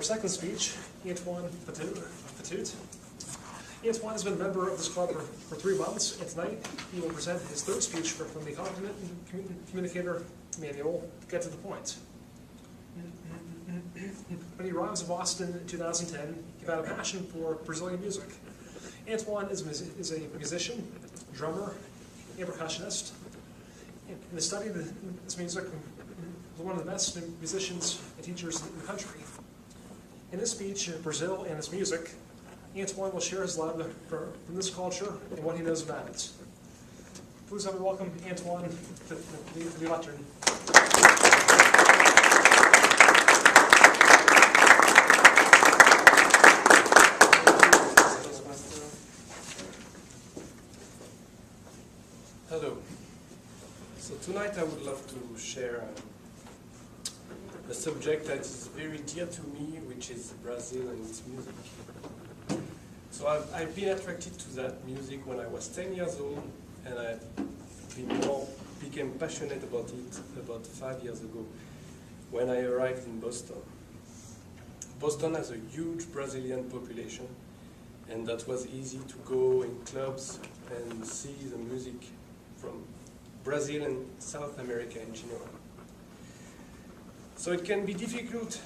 Second speech, Antoine Fatout. Antoine has been a member of this club for 3 months, and tonight he will present his third speech from the Competent Communicator Manual, Get to the Point. When he arrives in Boston in 2010, he found a passion for Brazilian music. Antoine is a musician, drummer, and percussionist, and the study of this music was one of the best musicians and teachers in the country. In this speech, Brazil and its music, Antoine will share his love from this culture and what he knows about it. Please help me welcome Antoine to the lectern. Hello. So tonight I would love to share a subject that is very dear to me, which is Brazil and its music. So I've been attracted to that music when I was 10 years old, and I became passionate about it about 5 years ago when I arrived in Boston. Boston has a huge Brazilian population, and that was easy to go in clubs and see the music from Brazil and South America in general. So it can be difficult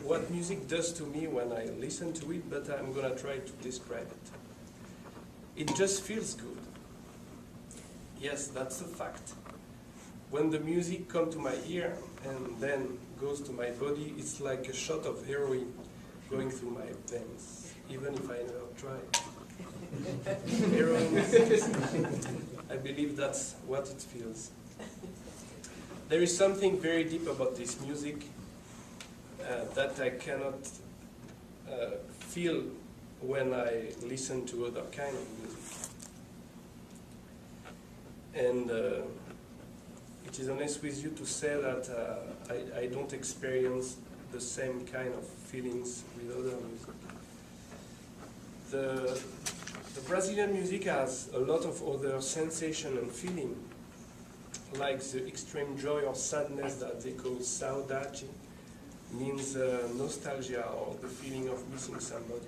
what music does to me when I listen to it, but I'm going to try to describe it. It just feels good. Yes, that's a fact. When the music comes to my ear and then goes to my body, it's like a shot of heroin going through my veins, even if I never tried. Heroin, I believe that's what it feels. There is something very deep about this music that I cannot feel when I listen to other kind of music. And it is honest with you to say that I don't experience the same kind of feelings with other music. The Brazilian music has a lot of other sensation and feeling, like the extreme joy or sadness that they call saudade, means nostalgia or the feeling of missing somebody.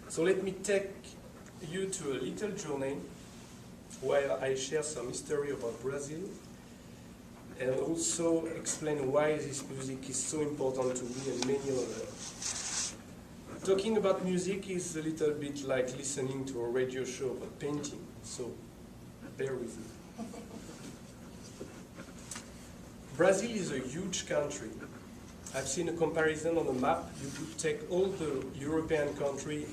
So let me take you to a little journey where I share some history about Brazil and also explain why this music is so important to me and many others. Talking about music is a little bit like listening to a radio show about painting, so bear with me. Brazil is a huge country. I've seen a comparison on a map. You could take all the European country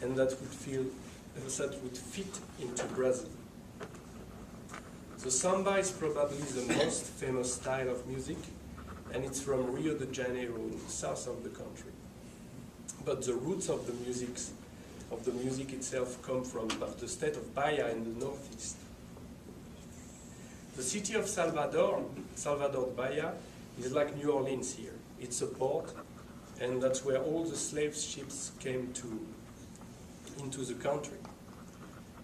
and that would fit into Brazil. The samba is probably the most famous style of music, and it's from Rio de Janeiro, in the south of the country. But the roots of the music itself come from the state of Bahia in the northeast. The city of Salvador de Bahia, is like New Orleans here. It's a port, and that's where all the slave ships came into the country.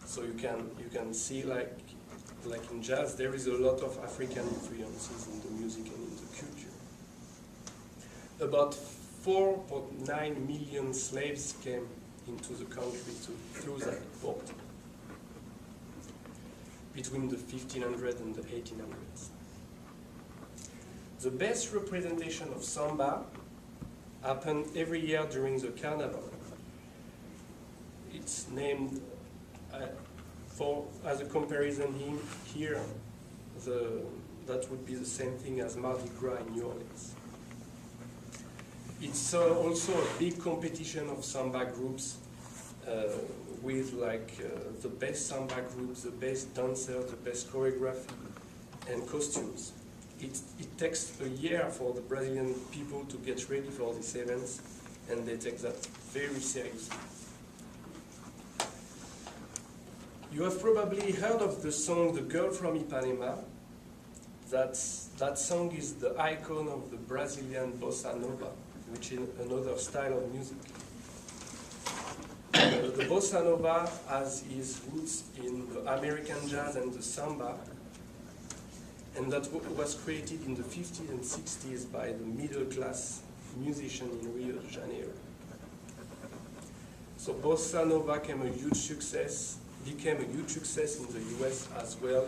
So you can see, like in jazz, there is a lot of African influences in the music and in the culture. About 4.9 million slaves came into the country through that port between the 1500s and the 1800s. The best representation of samba happened every year during the carnival. It's named as a comparison here, that would be the same thing as Mardi Gras in New Orleans. It's also a big competition of samba groups with the best samba groups, the best dancers, the best choreography and costumes. It takes a year for the Brazilian people to get ready for these events, and they take that very seriously. You have probably heard of the song "The Girl from Ipanema." That song is the icon of the Brazilian bossa nova which is another style of music. The bossa nova has its roots in the American jazz and the samba, and that was created in the 50s and 60s by the middle-class musician in Rio de Janeiro. So bossa nova became a huge success in the US as well,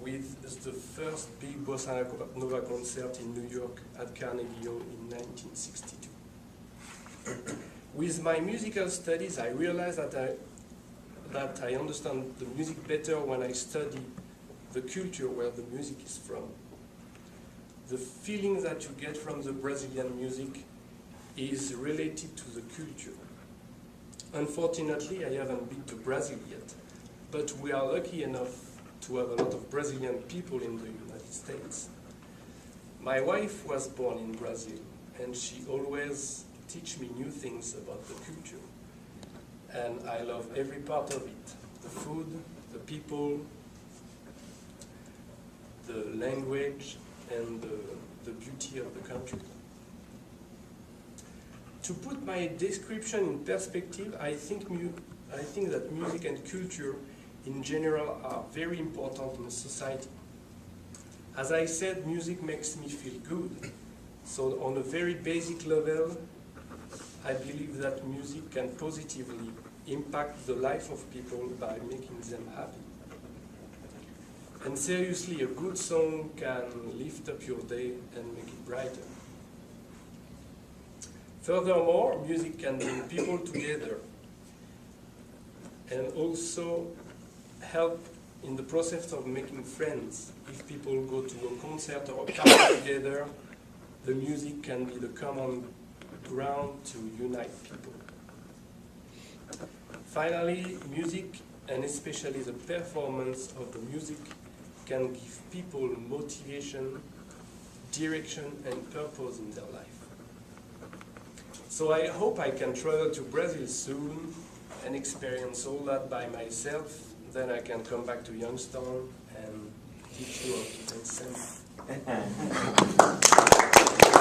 with the first big bossa nova concert in New York at Carnegie Hall in 1962. With my musical studies, I realized that I understand the music better when I study the culture where the music is from. The feeling that you get from the Brazilian music is related to the culture. Unfortunately, I haven't been to Brazil yet, but we are lucky enough to have a lot of Brazilian people in the United States. My wife was born in Brazil, and she always teach me new things about the culture. And I love every part of it. The food, the people, the language, and the beauty of the country. To put my description in perspective, I think that music and culture in general are very important in society. As I said, music makes me feel good. So on a very basic level, I believe that music can positively impact the life of people by making them happy. And seriously, a good song can lift up your day and make it brighter. Furthermore, music can bring people together and also help in the process of making friends. If people go to a concert or a party together, the music can be the common ground to unite people. Finally, music, and especially the performance of the music, can give people motivation, direction, and purpose in their life. So I hope I can travel to Brazil soon and experience all that by myself. Then I can come back to Youngstown and teach you how to dance samba.